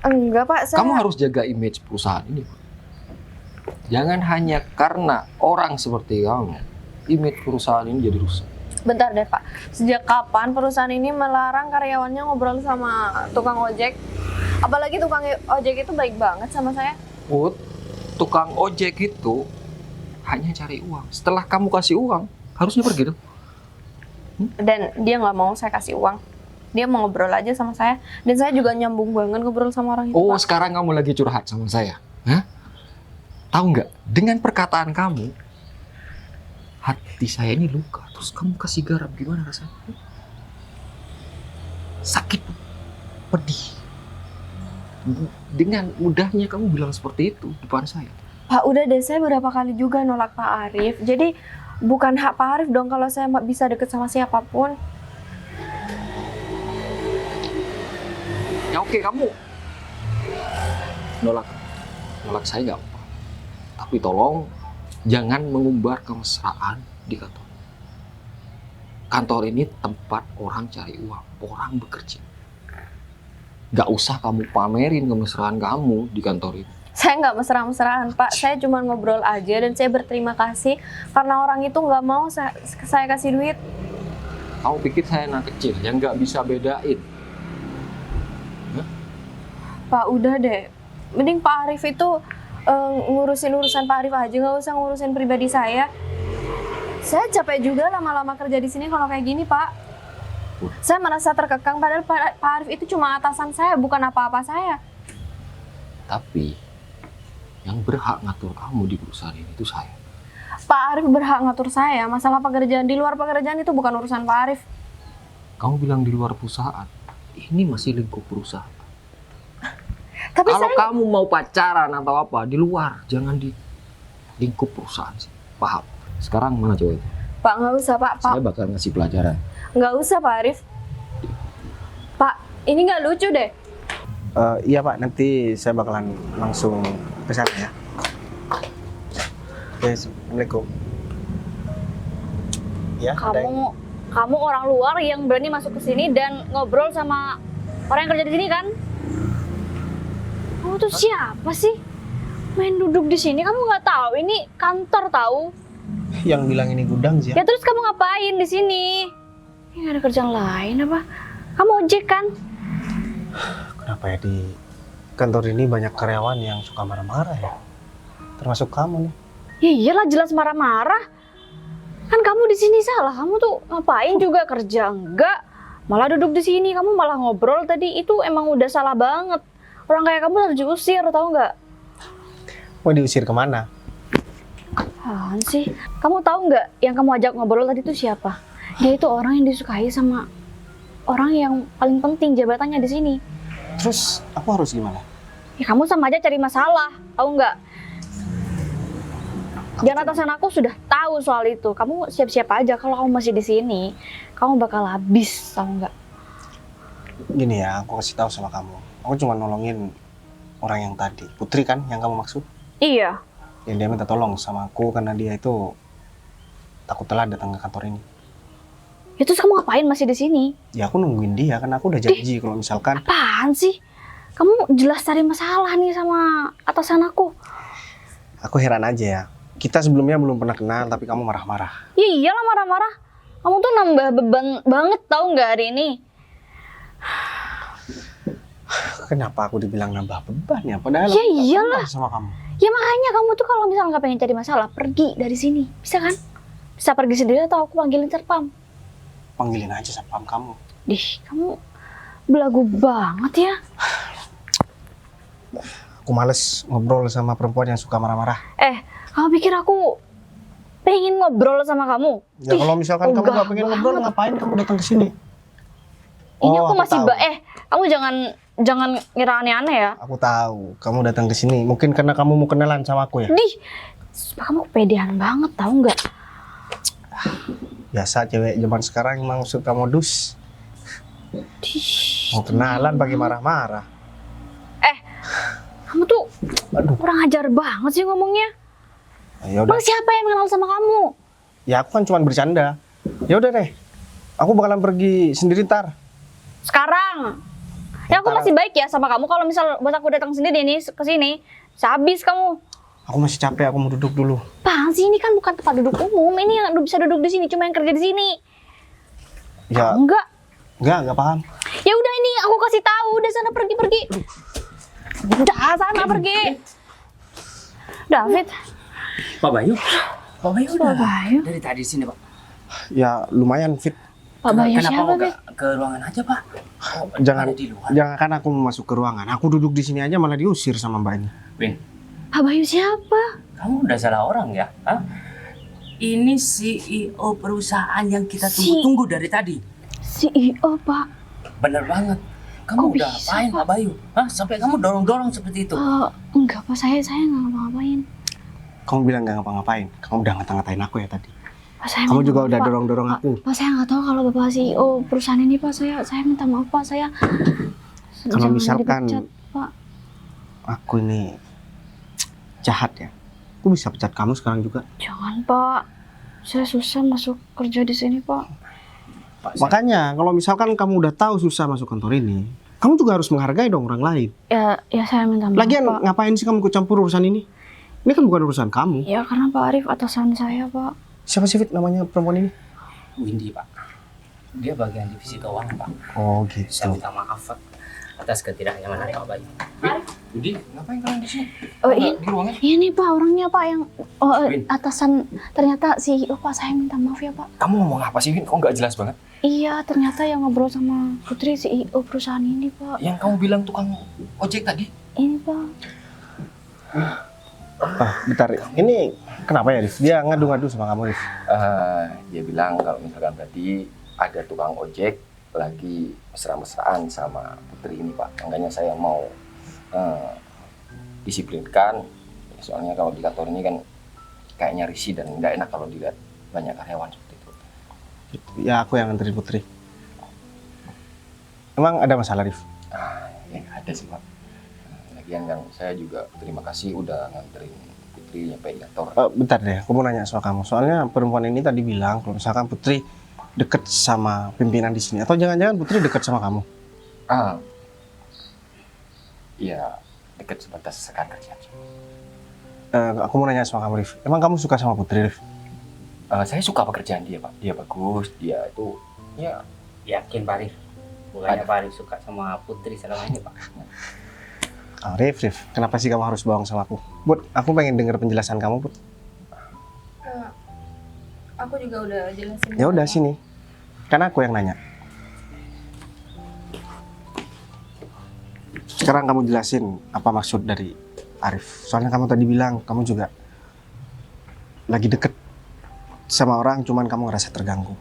Enggak Pak, saya... Kamu harus jaga image perusahaan ini, Pak. Jangan hanya karena orang seperti kamu, image perusahaan ini jadi rusak. Bentar deh Pak, sejak kapan perusahaan ini melarang karyawannya ngobrol sama tukang ojek? Apalagi tukang ojek itu baik banget sama saya. Put, tukang ojek itu hanya cari uang. Setelah kamu kasih uang, harusnya pergi dong. Dan dia nggak mau saya kasih uang. Dia mau ngobrol aja sama saya. Dan saya juga nyambung banget ngobrol sama orang itu, Oh, Pak. sekarang kamu lagi curhat sama saya? Hah? Tahu nggak? Dengan perkataan kamu, hati saya ini luka. Terus kamu kasih garam, gimana rasanya? Sakit, pedih. Dengan mudahnya kamu bilang seperti itu depan saya. Pak, udah deh, saya berapa kali juga nolak Pak Arif. Jadi bukan hak Pak Arif dong kalau saya bisa deket sama siapapun. Ya oke, kamu nolak saya nggak apa-apa. Tapi tolong jangan mengumbar kemesraan di kantor. Kantor ini tempat orang cari uang, orang bekerja. Gak usah kamu pamerin kemesraan kamu di kantor ini. Saya nggak mesra-mesraan, Pak. Saya cuma ngobrol aja dan saya berterima kasih karena orang itu nggak mau saya kasih duit. Kamu pikir saya anak kecil yang nggak bisa bedain? Pak, udah deh. Mending Pak Arif itu ngurusin urusan Pak Arif aja, nggak usah ngurusin pribadi saya. Saya capek juga lama-lama kerja di sini kalau kayak gini, Pak. Saya merasa terkekang, padahal Pak Arif itu cuma atasan saya, bukan apa-apa saya. Tapi yang berhak ngatur kamu di perusahaan ini itu saya. Pak Arif berhak ngatur saya. Masalah pekerjaan di luar pekerjaan itu bukan urusan Pak Arif. Kamu bilang di luar perusahaan, ini masih lingkup perusahaan. Tapi Kalau saya... kamu mau pacaran atau apa di luar, jangan di lingkup perusahaan sih. Paham? Sekarang mana cowok itu? Pak, nggak usah, Pak. Saya bakal ngasih pelajaran. Nggak usah, Pak Arif. Pak, ini nggak lucu deh. Iya Pak, nanti saya bakalan langsung ke sana ya. Oke, Assalamualaikum. Ya, ada yang- Kamu orang luar yang berani masuk ke sini dan ngobrol sama orang yang kerja di sini kan? Kamu tuh siapa sih? Main duduk di sini, kamu nggak tahu ini kantor tahu? yang bilang ini gudang sih ya. Ya terus kamu ngapain di sini? Ini nggak ada kerjaan lain apa? Kamu ojek kan? Kenapa ya di kantor ini banyak karyawan yang suka marah-marah ya? Termasuk kamu nih. Ya iyalah jelas marah-marah. Kan kamu di sini salah. Kamu tuh ngapain juga kerja enggak? Malah duduk di sini, kamu malah ngobrol tadi, itu emang udah salah banget. Orang kayak kamu harus diusir, tahu nggak? Mau diusir kemana? Apaan sih? Kamu tahu nggak yang kamu ajak ngobrol tadi itu siapa? Dia itu orang yang disukai sama orang yang paling penting jabatannya di sini. Terus aku harus gimana? Ya kamu sama aja cari masalah, tahu nggak? Dan atasan aku sudah tahu soal itu. Kamu siap-siap aja kalau kamu masih di sini, kamu bakal habis, tahu nggak? Gini ya, aku kasih tahu sama kamu. Aku cuma nolongin orang yang tadi. Putri kan yang kamu maksud? Iya. Yang dia minta tolong sama aku karena dia itu takut telat datang ke kantor ini. Ya terus kamu ngapain masih di sini? Ya aku nungguin dia karena aku udah janji kalau misalkan Apaan sih? Kamu jelas cari masalah nih sama atasan aku. aku heran aja ya. Kita sebelumnya belum pernah kenal tapi kamu marah-marah. Ya iyalah marah-marah. Kamu tuh nambah beban banget tahu nggak hari ini? Kenapa aku dibilang nambah beban ya? Padahal Ya aku nggak iyalah. kenal sama kamu. Ya makanya kamu tuh kalau misalnya nggak pengen cari masalah, pergi dari sini. Bisa kan? Bisa pergi sendiri atau aku panggilin satpam. Panggilin aja satpam kamu. Dih, kamu belagu banget ya. Aku males ngobrol sama perempuan yang suka marah-marah. Kamu pikir aku pengen ngobrol sama kamu? Ya kalau misalkan kamu ogah nggak pengen ngobrol, banget. ngapain kamu datang ke sini? Ini Oh, aku masih tahu. kamu jangan ngira aneh-aneh ya. Aku tahu kamu datang ke sini. Mungkin karena kamu mau kenalan sama aku ya. Dih, kamu pedean banget tahu nggak? Biasa cewek zaman sekarang emang suka modus. Dih, Mau kenalan pakai marah-marah. kamu tuh Aduh. kurang ajar banget sih ngomongnya. Ya udah. Bang siapa yang kenal sama kamu? Ya aku kan cuma bercanda. Ya udah deh. Aku bakalan pergi sendiri ntar. Sekarang. Ya aku Ntar. masih baik ya sama kamu. Kalau misal buat aku datang sendiri nih ke sini, habis kamu. Aku masih capek, aku mau duduk dulu. Apaan sih, ini kan bukan tempat duduk umum. Ini yang bisa duduk di sini cuma yang kerja di sini. Ya, Enggak paham. Ya udah ini aku kasih tahu, udah sana pergi. Udah sana pergi. David, Pak Bayu. Pak Bayu udah Pak Bayu? dari tadi sini, Pak. Ya lumayan fit. Pak Bayu Kenapa siapa, nggak Fit? ke ruangan aja, Pak? Jangan Ada di luar. jangan kan aku mau masuk ke ruangan. Aku duduk di sini aja malah diusir sama mbak ini. Win, Pak Bayu siapa? kamu udah salah orang ya? Hah? Ini CEO perusahaan yang kita Si- tunggu-tunggu dari tadi. CEO, Pak. Bener banget. Kamu Kok udah bisa, apain, Pak? Pak Bayu? Hah? Sampai kamu dorong-dorong seperti itu. Enggak, Pak. Saya nggak ngapa-ngapain. Kamu bilang gak ngapa-ngapain. Kamu udah ngata-ngatain aku ya tadi. Pak, saya Kamu minta juga maaf, udah Pak. dorong-dorong aku. Pak, saya nggak tahu kalau Bapak CEO perusahaan ini, Pak. Saya minta maaf, Pak. Saya Kalau jangan misalkan dipecat, Pak. aku ini jahat ya. Aku bisa pecat kamu sekarang juga. Jangan, Pak. Saya susah masuk kerja di sini, Pak. Pak, Makanya kalau misalkan kamu udah tahu susah masuk kantor ini, kamu juga harus menghargai dong orang lain. Ya saya minta maaf, Lagian Pak. ngapain sih kamu ikut campur urusan ini? Ini kan bukan urusan kamu. Ya karena Pak Arif atasan saya, Pak. Siapa sih Fit namanya perempuan ini? Windy, Pak. Dia bagian divisi keuangan, Pak. Oh Saya gitu. minta maaf, Pak, atas ketidaknyamanan Pak Bayu. Windy, ngapain kalian di sini? Oh, Di ruangan? ini Pak orangnya, Pak, yang Win. atasan ternyata CEO, Pak. Saya minta maaf ya, Pak. Kamu ngomong apa sih, Win? Kok nggak jelas banget? Iya, ternyata yang ngobrol sama Putri CEO perusahaan ini, Pak. Yang kamu bilang tukang ojek tadi? Ini, Pak. Bentar. Ini kenapa ya Rif? Dia ngadu-ngadu sama kamu Rif? Dia bilang kalau misalkan tadi ada tukang ojek lagi mesra-mesraan sama Putri ini, Pak. Makanya saya mau disiplinkan. Soalnya kalau di kantor ini kan kayaknya risih dan nggak enak kalau dilihat banyak karyawan seperti itu. Ya aku yang nganterin Putri. Emang ada masalah Rif? Ya ada sih, Pak. Lagian kan saya juga terima kasih udah nganterin Putri nyampe di kantor. Bentar deh, aku mau nanya soal kamu. Soalnya perempuan ini tadi bilang kalau misalkan Putri deket sama pimpinan di sini, atau jangan-jangan Putri deket sama kamu? Iya, deket sebatas sekat kerja. Aku mau nanya sama kamu Rif. Emang kamu suka sama Putri Rif? Saya suka pekerjaan dia, Pak. Dia bagus, dia itu ya Yakin, Pak Arif? Bukannya Pak Arif suka sama Putri selama ini, Pak? Rif, kenapa sih kamu harus bohong sama aku? Bud, aku pengen dengar penjelasan kamu, Bud. Aku juga udah jelasin. Ya udah sini. Karena aku yang nanya. Sekarang kamu jelasin apa maksud dari Arif. Soalnya kamu tadi bilang kamu juga lagi deket sama orang, cuman kamu ngerasa terganggu.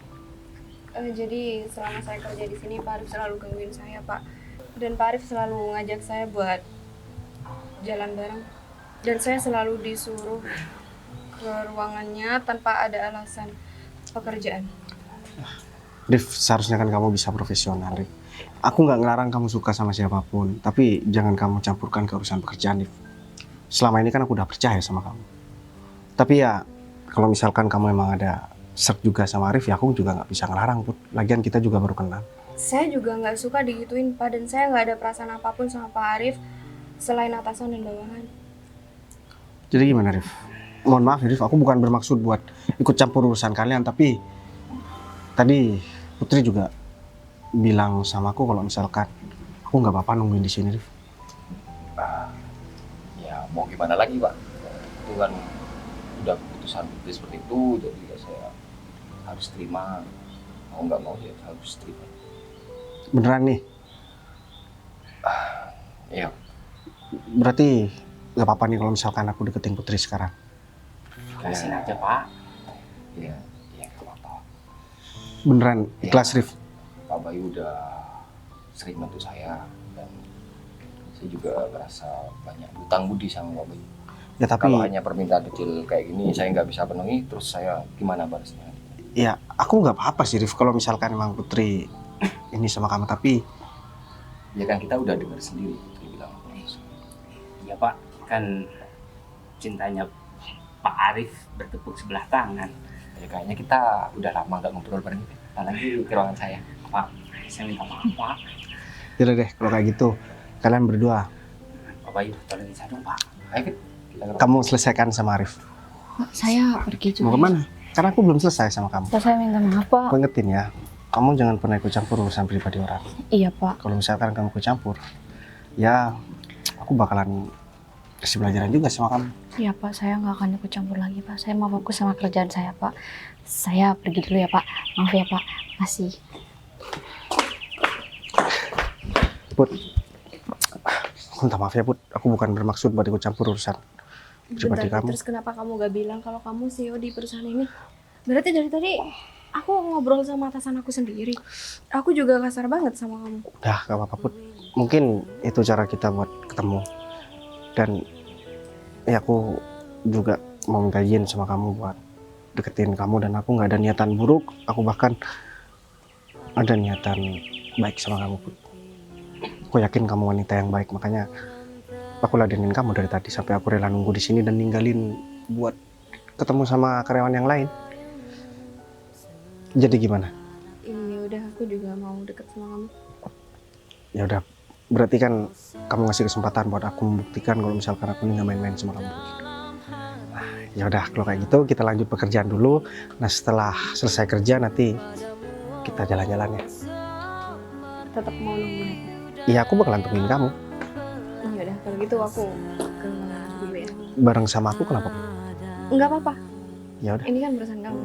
Jadi selama saya kerja di sini Pak Arif selalu gangguin saya Pak. Dan Pak Arif selalu ngajak saya buat jalan bareng. Dan saya selalu disuruh ke ruangannya tanpa ada alasan pekerjaan. Rif, seharusnya kan kamu bisa profesional, Rif. Aku nggak ngelarang kamu suka sama siapapun, tapi jangan kamu campurkan ke urusan pekerjaan, Rif. Selama ini kan aku udah percaya sama kamu. Tapi ya, kalau misalkan kamu emang ada serg juga sama Arif, ya aku juga nggak bisa ngelarang, Put. Lagian kita juga baru kenal. Saya juga nggak suka digituin Pak, dan saya nggak ada perasaan apapun sama Pak Arif selain atasan dan bawahan. Jadi gimana, Rif? Mohon maaf, Rif, aku bukan bermaksud buat ikut campur urusan kalian, tapi tadi Putri juga bilang sama aku kalau misalkan aku nggak apa-apa nungguin di sini, Rif. Ya mau gimana lagi Pak, itu kan udah keputusan Putri seperti itu, jadi ya saya harus terima, mau nggak mau ya harus terima. Beneran nih? Iya. Berarti nggak apa-apa nih kalau misalkan aku deketin Putri sekarang? Kasihin aja Pak. Iya, nggak apa-apa. Beneran ikhlas, Rif? Pak Bayu udah sering bantu saya, dan saya juga merasa banyak hutang budi sama Pak Bayu. Ya tapi Kalau hanya permintaan kecil kayak gini saya nggak bisa penuhi, terus saya gimana balasnya? ya aku nggak apa-apa sih, Rif, kalau misalkan emang Putri ini sama kamu, tapi Ya kan kita udah dengar sendiri Putri bilang. Iya Pak, kan cintanya Pak Arif bertepuk sebelah tangan. Ya kayaknya kita udah lama nggak ngobrol bareng, apalagi ke ruangan saya. Pak, saya minta maaf Pak. yaudah deh kalau kayak gitu kalian berdua Pak Bayu, tolongin saya dong Pak. Ayo Fit, kita ke ruangan. kamu selesaikan sama Arif. Pak, saya pergi juga. Mau kemana? Karena aku belum selesai sama kamu. Saya minta maaf Pak. Aku ingetin ya, kamu jangan pernah ikut campur urusan pribadi orang. Iya Pak. Kalau misalkan kamu ikut campur, ya aku bakalan kasih pelajaran juga sama kamu. Iya Pak, saya nggak akan ikut campur lagi Pak. Saya mau fokus sama kerjaan saya Pak. Saya pergi dulu ya Pak. Maaf ya Pak. Masih. Put, aku minta maaf ya Put, aku bukan bermaksud buat ikut campur urusan pribadi Bentar, kamu. terus kenapa kamu gak bilang kalau kamu CEO di perusahaan ini? Berarti dari tadi aku ngobrol sama atasan aku sendiri. Aku juga kasar banget sama kamu. Udah, gak apa-apa Put. Mungkin itu cara kita buat ketemu. Dan ya aku juga mau minta izin sama kamu buat deketin kamu, dan aku nggak ada niatan buruk. Aku bahkan ada niatan baik sama kamu, Put. Aku yakin kamu wanita yang baik, makanya aku ladenin kamu dari tadi sampai aku rela nunggu di sini dan ninggalin buat ketemu sama karyawan yang lain. Jadi gimana? Ini udah, aku juga mau deket sama kamu. Ya udah, berarti kan kamu ngasih kesempatan buat aku membuktikan kalau misalkan aku ini nggak main-main sama kamu. Ya udah, kalau kayak gitu kita lanjut pekerjaan dulu. Nah setelah selesai kerja nanti kita jalan-jalan ya. Tetap mau nungguin aku. Iya, aku bakalan tungguin kamu. Ya udah, kalau gitu aku ke dulu ya. Bareng sama aku kenapa? Enggak apa-apa. Ya udah. Ini kan perusahaan kamu.